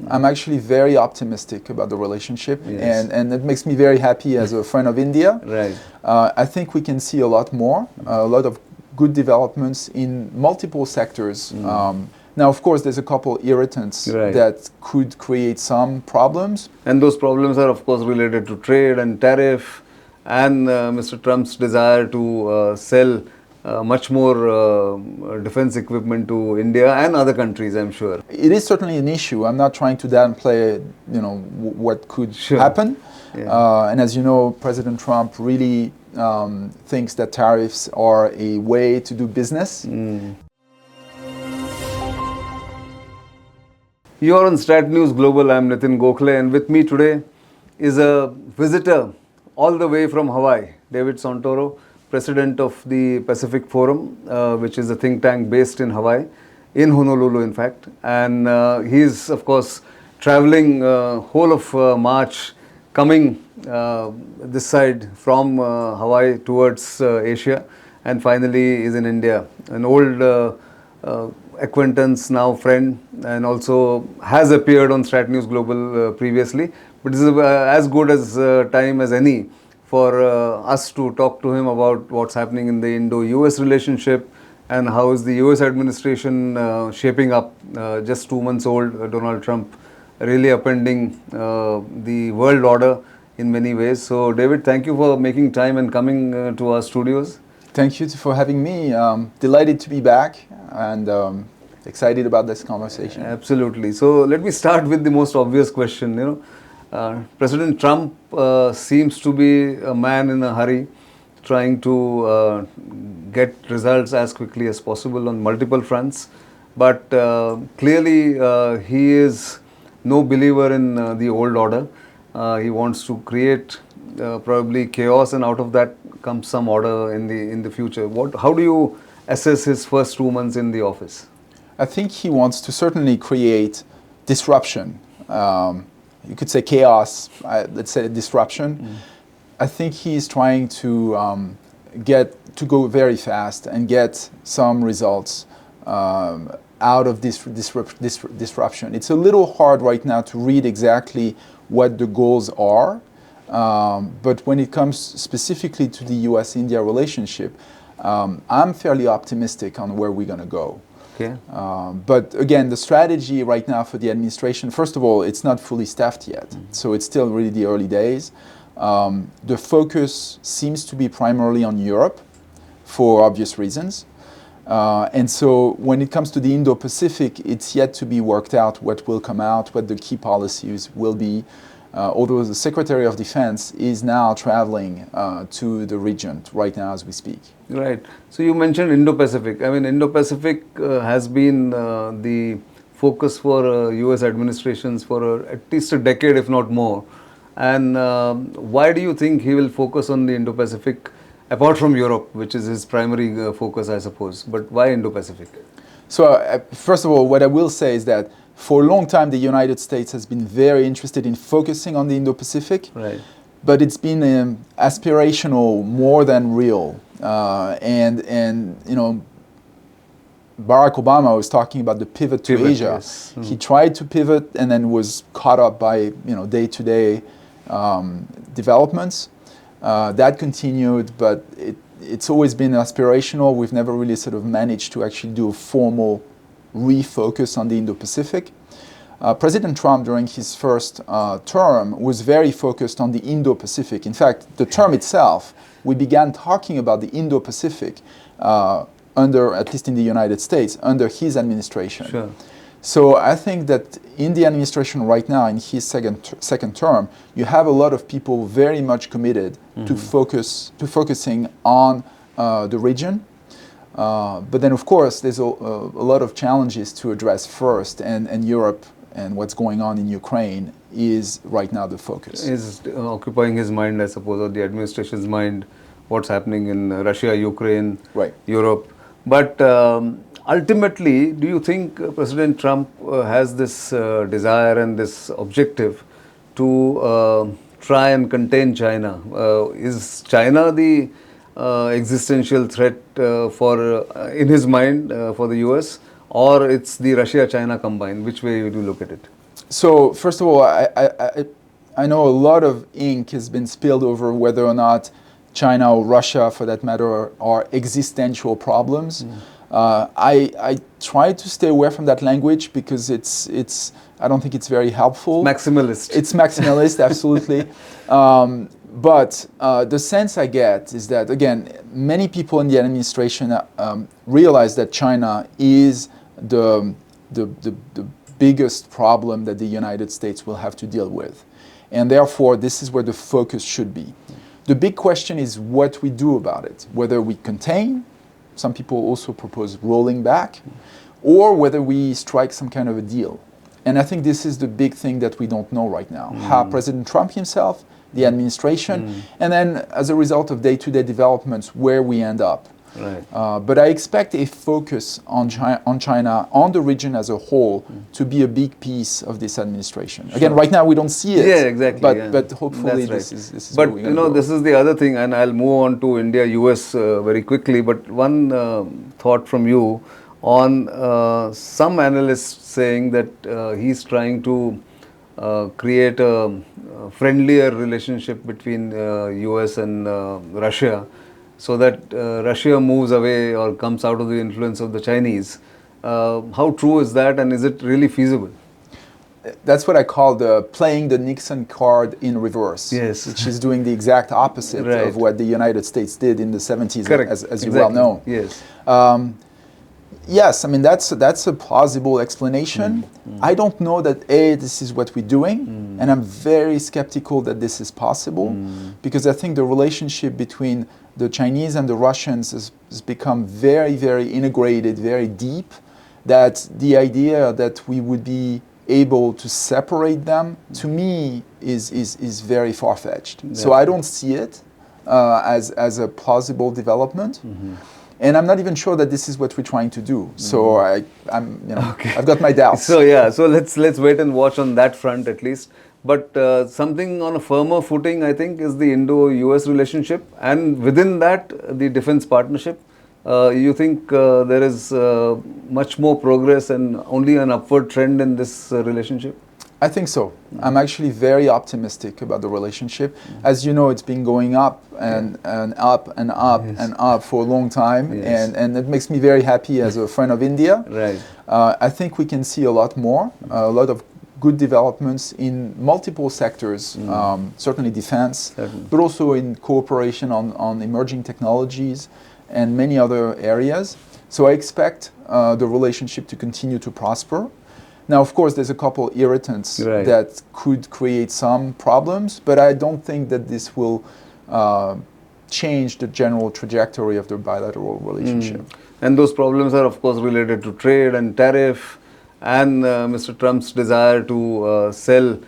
I'm actually very optimistic about the relationship, Yes. and it makes me very happy as a friend of India. Right. I think we can see a lot more, a lot of good developments in multiple sectors. Now, of course, there's a couple irritants Right. that could create some problems. And those problems are, of course, related to trade and tariff and Mr. Trump's desire to sell much more defense equipment to India and other countries, I'm sure. It is certainly an issue. I'm not trying to downplay, what could happen. Yeah. And as you know, President Trump really thinks that tariffs are a way to do business. You are on Strat News Global. I'm Nitin Gokhale, and with me today is a visitor all the way from Hawaii, David Santoro, president of the Pacific Forum, which is a think tank based in Hawaii, in Honolulu, in fact. And he's, of course, traveling whole of March, coming this side from Hawaii towards Asia, and finally is in India. An old acquaintance, now friend, and also has appeared on Strat News Global previously. But this is as good as time as any for us to talk to him about what's happening in the Indo-US relationship and how is the US administration shaping up. Just 2 months old, Donald Trump really upending the world order in many ways. So David, thank you for making time and coming to our studios. Thank you for having me. Delighted to be back and excited about this conversation. Absolutely. So let me start with the most obvious question. President Trump seems to be a man in a hurry, trying to get results as quickly as possible on multiple fronts. But clearly he is no believer in the old order. He wants to create probably chaos, and out of that comes some order in the future. How do you assess his first 2 months in the office? I think he wants to certainly create disruption. You could say chaos, let's say disruption. I think he's trying to go very fast and get some results out of this disruption. It's a little hard right now to read exactly what the goals are, but when it comes specifically to the US-India relationship, I'm fairly optimistic on where we're going to go. Okay. But again, the strategy right now for the administration, first of all, it's not fully staffed yet. So it's still really the early days. The focus seems to be primarily on Europe for obvious reasons. And so when it comes to the Indo-Pacific, it's yet to be worked out what will come out, what the key policies will be. Although the Secretary of Defense is now traveling to the region right now as we speak. Right. So you mentioned Indo-Pacific. I mean, Indo-Pacific has been the focus for US administrations for at least a decade, if not more. And why do you think he will focus on the Indo-Pacific, apart from Europe, which is his primary focus, I suppose? But why Indo-Pacific? So first of all, what I will say is that for a long time, the United States has been very interested in focusing on the Indo-Pacific, right. But it's been aspirational more than real. And Barack Obama was talking about the pivot to Asia. Yes. He tried to pivot and then was caught up by day-to-day developments. That continued, but it's always been aspirational. We've never really sort of managed to actually do a formal refocus on the Indo-Pacific. President Trump, during his first term, was very focused on the Indo-Pacific. In fact, the term itself, we began talking about the Indo-Pacific under, at least in the United States, under his administration. Sure. So I think that in the administration right now, in his second term, you have a lot of people very much committed to focusing on the region. But then, of course, there's a lot of challenges to address first, and Europe and what's going on in Ukraine is right now the focus. Is occupying his mind, I suppose, or the administration's mind, what's happening in Russia, Ukraine, right. Europe. But ultimately, do you think President Trump has this desire and this objective to try and contain China? Is China the existential threat in his mind for the US, or it's the Russia-China combined? Which way would you look at it? So first of all, I know a lot of ink has been spilled over whether or not China or Russia, for that matter, are existential problems. I try to stay away from that language because I don't think it's very helpful. Maximalist. It's maximalist, absolutely. But the sense I get is that, again, many people in the administration realize that China is the biggest problem that the United States will have to deal with. And therefore, this is where the focus should be. The big question is what we do about it, whether we contain, some people also propose rolling back, or whether we strike some kind of a deal. And I think this is the big thing that we don't know right now. How President Trump himself, the administration, and then as a result of day-to-day developments, where we end up. Right. But I expect a focus on China, on the region as a whole, to be a big piece of this administration. Sure. Again, right now we don't see it. Yeah, exactly. But hopefully this is But where we're go. this is the other thing, and I'll move on to India, US very quickly. But one thought from you on some analysts saying that he's trying to create a friendlier relationship between US and Russia, so that Russia moves away or comes out of the influence of the Chinese. How true is that, and is it really feasible? That's what I call playing the Nixon card in reverse. Yes. Which is doing the exact opposite Right. of what the United States did in the 70s, Correct. as you well know. Yes. Yes, I mean, that's a plausible explanation. I don't know that, this is what we're doing, and I'm very skeptical that this is possible, because I think the relationship between the Chinese and the Russians has become very, very integrated, very deep, that the idea that we would be able to separate them, to me, is very far-fetched. So I don't see it as a plausible development. And I'm not even sure that this is what we're trying to do. So I've got my doubts. So let's wait and watch on that front at least. But something on a firmer footing, I think, is the Indo-US relationship, and within that, the defense partnership. You think there is much more progress and only an upward trend in this relationship? I think so. I'm actually very optimistic about the relationship. As you know, it's been going up and up and up and up for a long time, and it makes me very happy as a friend of India. Right. I think we can see a lot more, a lot of good developments in multiple sectors, certainly defense, but also in cooperation on emerging technologies and many other areas. So I expect the relationship to continue to prosper. Now, of course, there's a couple irritants that could create some problems, but I don't think that this will change the general trajectory of the bilateral relationship. And those problems are, of course, related to trade and tariff, and Mr. Trump's desire to sell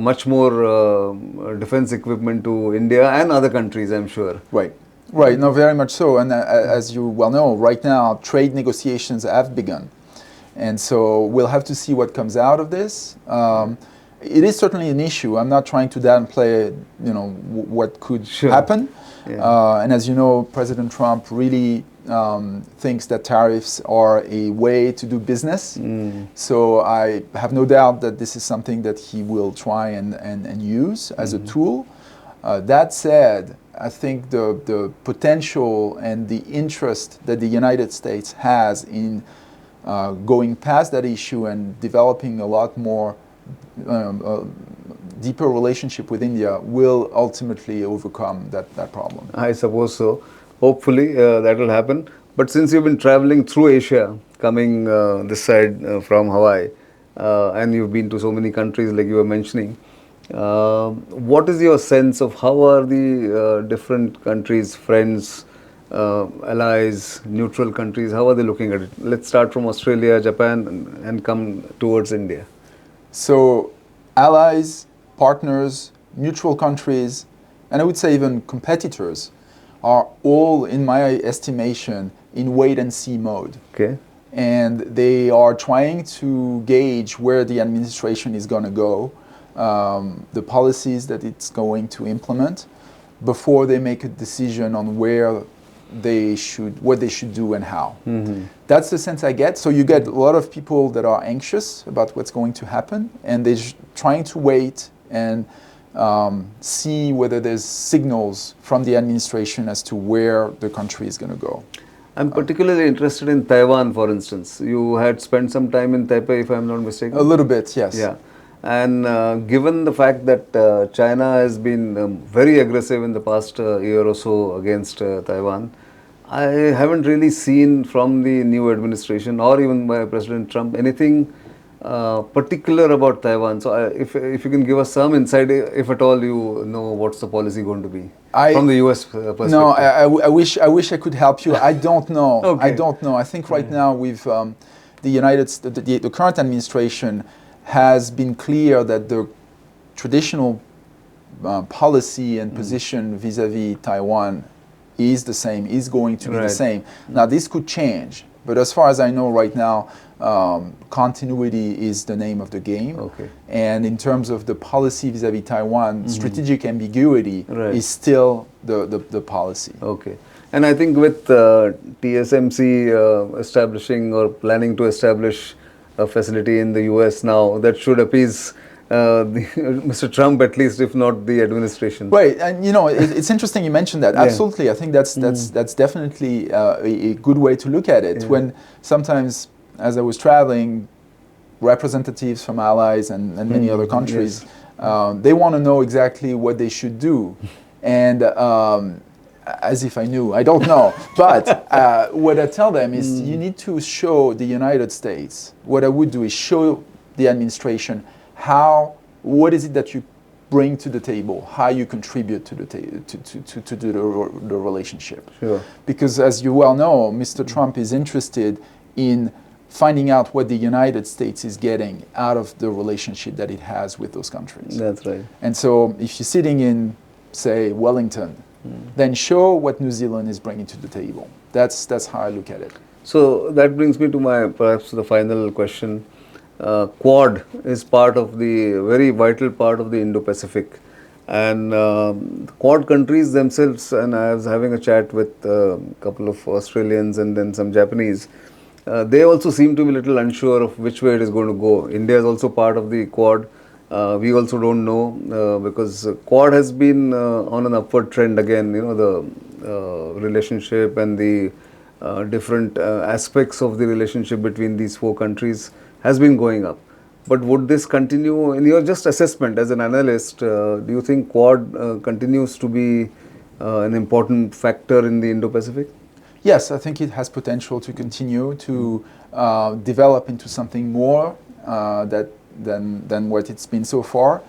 much more defense equipment to India and other countries, I'm sure. Right, no, very much so. And as you well know, right now, trade negotiations have begun. And so we'll have to see what comes out of this. It is certainly an issue. I'm not trying to downplay, what could happen. And as you know, President Trump really thinks that tariffs are a way to do business. So I have no doubt that this is something that he will try and use as a tool. That said, I think the potential and the interest that the United States has in going past that issue and developing a lot more deeper relationship with India will ultimately overcome that problem. I suppose so. Hopefully that will happen. But since you've been traveling through Asia, coming this side from Hawaii, and you've been to so many countries like you were mentioning, what is your sense of how are the different countries, friends, allies, neutral countries, how are they looking at it? Let's start from Australia, Japan, and come towards India. So allies, partners, neutral countries, and I would say even competitors are all, in my estimation, in wait-and-see mode. Okay. And they are trying to gauge where the administration is going to go, the policies that it's going to implement, before they make a decision on where what they should do and how. That's the sense I get. So you get a lot of people that are anxious about what's going to happen, and they're trying to wait and see whether there's signals from the administration as to where the country is going to go. I'm particularly interested in Taiwan, for instance. You had spent some time in Taipei, if I'm not mistaken. A little bit, yes. Yeah. And given the fact that China has been very aggressive in the past year or so against Taiwan, I haven't really seen from the new administration or even by President Trump anything particular about Taiwan. So if you can give us some insight, if at all you know what's the policy going to be from the US perspective. No, I wish I could help you. I don't know. Okay. I don't know. I think right now we've the current administration has been clear that the traditional policy and position vis-a-vis Taiwan is the same, is going to be the same. Now this could change, but as far as I know right now, continuity is the name of the game. Okay. And in terms of the policy vis-a-vis Taiwan, strategic ambiguity is still the policy. Okay. And I think with TSMC establishing or planning to establish a facility in the US now, that should appease Mr. Trump at least, if not the administration. Right, and you know, it's interesting you mentioned that. Absolutely, I think that's definitely a good way to look at it. When sometimes, as I was traveling, representatives from allies and many other countries, they want to know exactly what they should do, and as if I knew, I don't know. But what I tell them is, you need to show the United States. What I would do is show the administration what is it that you bring to the table, how you contribute to the relationship. Sure. Because as you well know, Mr. Trump is interested in finding out what the United States is getting out of the relationship that it has with those countries. That's right. And so if you're sitting in, say, Wellington, then show what New Zealand is bringing to the table. That's how I look at it. So that brings me to perhaps the final question. Quad is part of very vital part of the Indo-Pacific, and Quad countries themselves, and I was having a chat with a couple of Australians and then some Japanese, they also seem to be a little unsure of which way it is going to go. India is also part of the Quad. We also don't know because Quad has been on an upward trend again. You know, the relationship and the different aspects of the relationship between these four countries has been going up. But would this continue? In your just assessment as an analyst, do you think Quad continues to be an important factor in the Indo-Pacific? Yes, I think it has potential to continue to develop into something more than what it's been so far.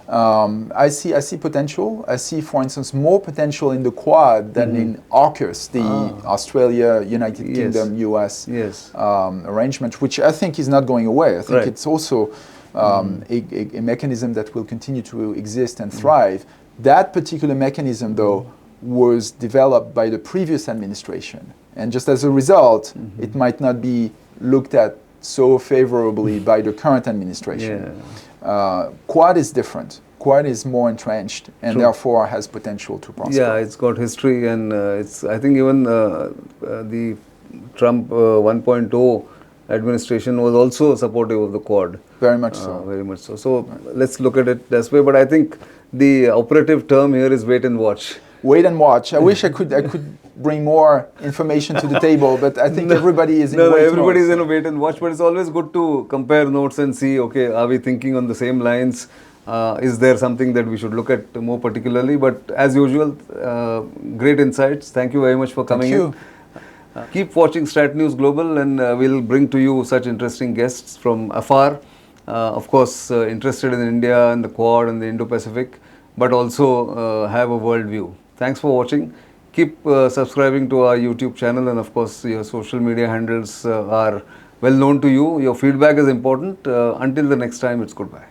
I see potential. I see, for instance, more potential in the Quad than in AUKUS, the Australia, United Kingdom, US arrangement, which I think is not going away. I think it's also a mechanism that will continue to exist and thrive. That particular mechanism, though, was developed by the previous administration. And just as a result, it might not be looked at so favorably by the current administration. Quad is different. Quad is more entrenched and therefore has potential to prosper. Yeah, it's got history, and I think even the Trump 1.0 administration was also supportive of the Quad. Very much so. Very much so. So let's look at it this way. But I think the operative term here is wait and watch. Wait and watch. I wish I could bring more information to the table, but I think everybody is in wait everybody is mode. in a wait and watch. But it's always good to compare notes and see, okay, are we thinking on the same lines? Is there something that we should look at more particularly? But as usual, great insights. Thank you very much for coming in. Keep watching Strat News Global, and we'll bring to you such interesting guests from afar. Of course, interested in India and the Quad and the Indo-Pacific, but also have a world view. Thanks for watching. Keep subscribing to our YouTube channel, and of course your social media handles are well known to you. Your feedback is important. Until the next time, it's goodbye.